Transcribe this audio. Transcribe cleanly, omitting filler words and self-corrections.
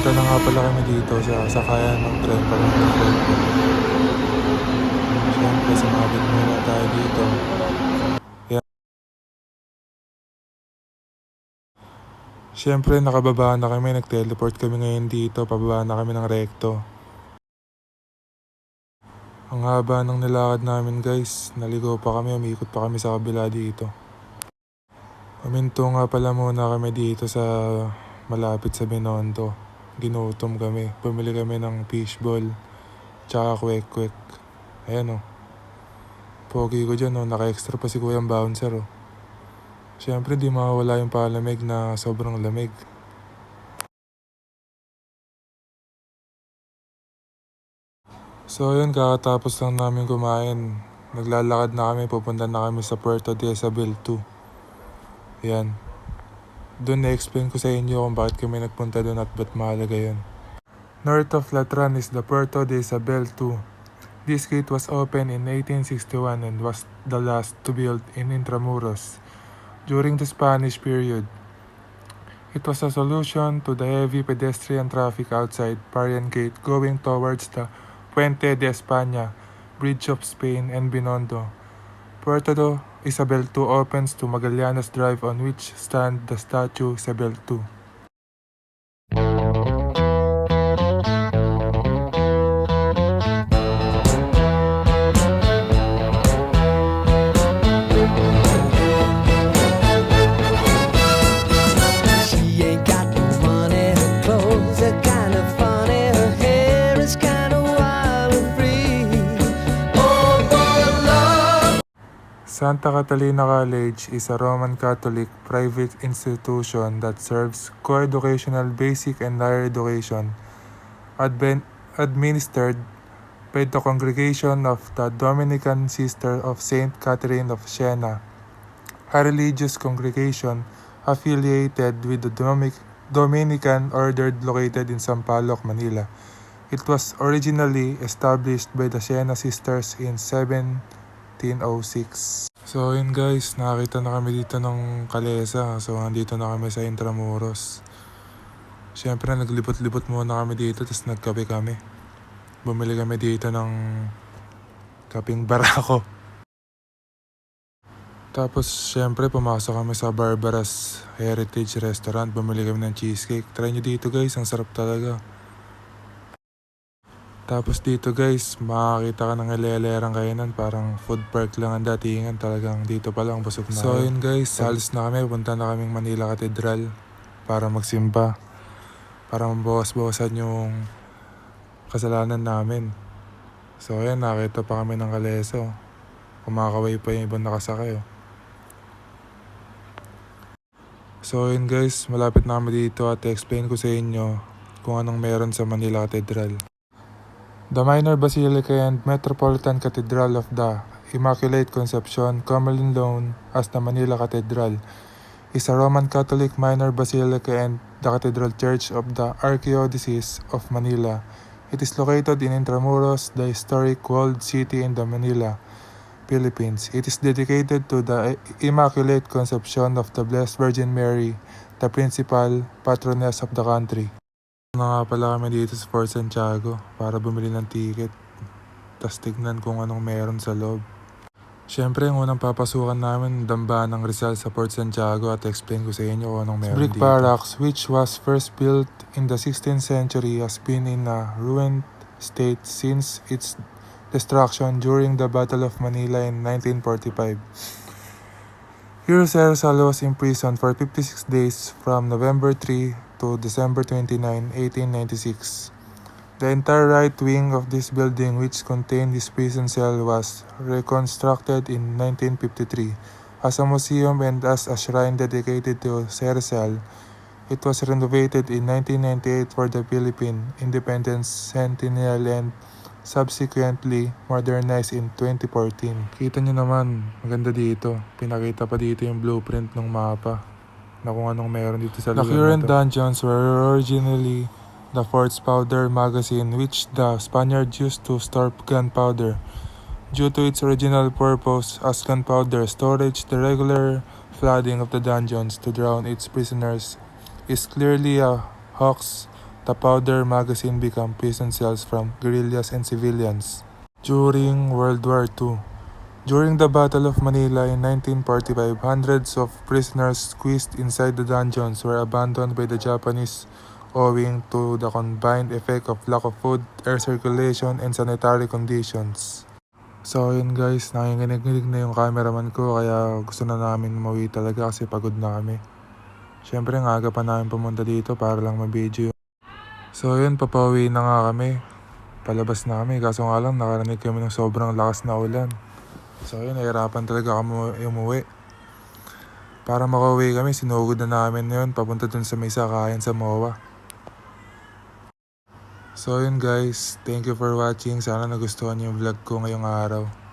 Punta na nga pala kami dito sa sakayan ng tren para mag-tren. Siyempre, sumabit muna tayo dito. Siyempre, nakababa na kami. Nag-teleport kami ngayon dito. Pababa na kami ng rekto. Ang haba ng nilakad namin guys. Naligo pa kami. Umikot pa kami sa kabila dito. Huminto nga pala muna kami dito sa malapit sa Binondo. Ginutom kami. Bumili kami ng fishball. Tsaka kwek-kwek. Ayan o. Pogi ko dyan o. Naka-extra pa si Kuyang Bouncer o. Siyempre di mawawala yung palamig na sobrang lamig. So yun, kakatapos lang namin kumain. Naglalakad na kami, pupunta na kami sa Puerto de Isabel 2. Yan. Doon na-explain ko sa inyo kung bakit kami nagpunta doon at ba't mahalaga yun. North of Latran is the Puerto de Isabel 2. This gate was opened in 1861 and was the last to build in Intramuros during the Spanish period. It was a solution to the heavy pedestrian traffic outside Parian Gate going towards the Puente de España, Bridge of Spain, and Binondo. Puerto de Isabel 2 opens to Magallanes Drive, on which stand the statue Isabel II. Santa Catalina College is a Roman Catholic private institution that serves co-educational basic and higher education, administered by the Congregation of the Dominican Sisters of Saint Catherine of Siena, a religious congregation affiliated with the Dominican Order located in Sampaloc, Manila. It was originally established by the Siena Sisters in 1706. So yun guys, nakakita na kami dito ng Kalesa. So nandito na kami sa Intramuros. Siyempre naglibot-libot muna kami dito, tapos nagkape kami. Bumili kami dito ng kaping barako. Tapos siyempre pumasok kami sa Barbara's Heritage Restaurant. Bumili kami ng cheesecake. Try nyo dito guys, ang sarap talaga. Tapos dito guys, makakita ka ng elelerang kainan, parang food park lang ang datingan, talagang dito pa lang busog na. So yun guys, halos na kami, punta na kaming Manila Cathedral para magsimba, para mabawas-bawasan yung kasalanan namin. So ayan, nakita pa kami ng Kaleso, kumakaway pa yung ibang nakasakay. So yun guys, malapit na kami dito at explain ko sa inyo kung anong meron sa Manila Cathedral. The Minor Basilica and Metropolitan Cathedral of the Immaculate Conception, commonly known as the Manila Cathedral, is a Roman Catholic minor basilica and the Cathedral Church of the Archdiocese of Manila. It is located in Intramuros, the historic walled city in the Manila, Philippines. It is dedicated to the Immaculate Conception of the Blessed Virgin Mary, the principal patroness of the country. Na nga pala kami dito sa Fort Santiago para bumili ng ticket, tas tignan kung anong meron sa loob. Siyempre, ang unang papasukan namin, dambaan ng Rizal sa Fort Santiago at explain ko sa inyo kung anong meron Brick dito. Barracks, which was first built in the 16th century, has been in a ruined state since its destruction during the Battle of Manila in 1945. Here, Rizal was imprisoned for 56 days from November 3 to December 29, 1896. The entire right wing of this building, which contained his prison cell, was reconstructed in 1953 as a museum and as a shrine dedicated to Rizal. It was renovated in 1998 for the Philippine Independence Centennial and subsequently modernized in 2014. Kita nyo naman, maganda dito. Pinakita pa dito yung blueprint ng mapa na kung anong meron dito sa lugar na to. The current dungeons were originally the fort's powder magazine, which the Spaniards used to store gunpowder. Due to its original purpose as gunpowder storage, the regular flooding of the dungeons to drown its prisoners is clearly a hoax the powder magazine became prison cells from guerrillas and civilians. During World War II. During the Battle of Manila in 1945, hundreds of prisoners squeezed inside the dungeons were abandoned by the Japanese owing to the combined effect of lack of food, air circulation, and sanitary conditions. So yun guys, nanginginig na yung cameraman ko kaya gusto na namin umuwi talaga kasi pagod na kami. Syempre nga aga pa namin pumunta dito para lang ma-video. So yun, papauwi na nga kami. Palabas na kami kaso nga lang nakarinig kami ng sobrang lakas na ulan. So yun, nahirapan talaga kami umuwi. Para makauwi kami, sinugod na namin yun papunta dun sa may sakayan sa MOA. So yun guys, thank you for watching. Sana nagustuhan yung vlog ko ngayong araw.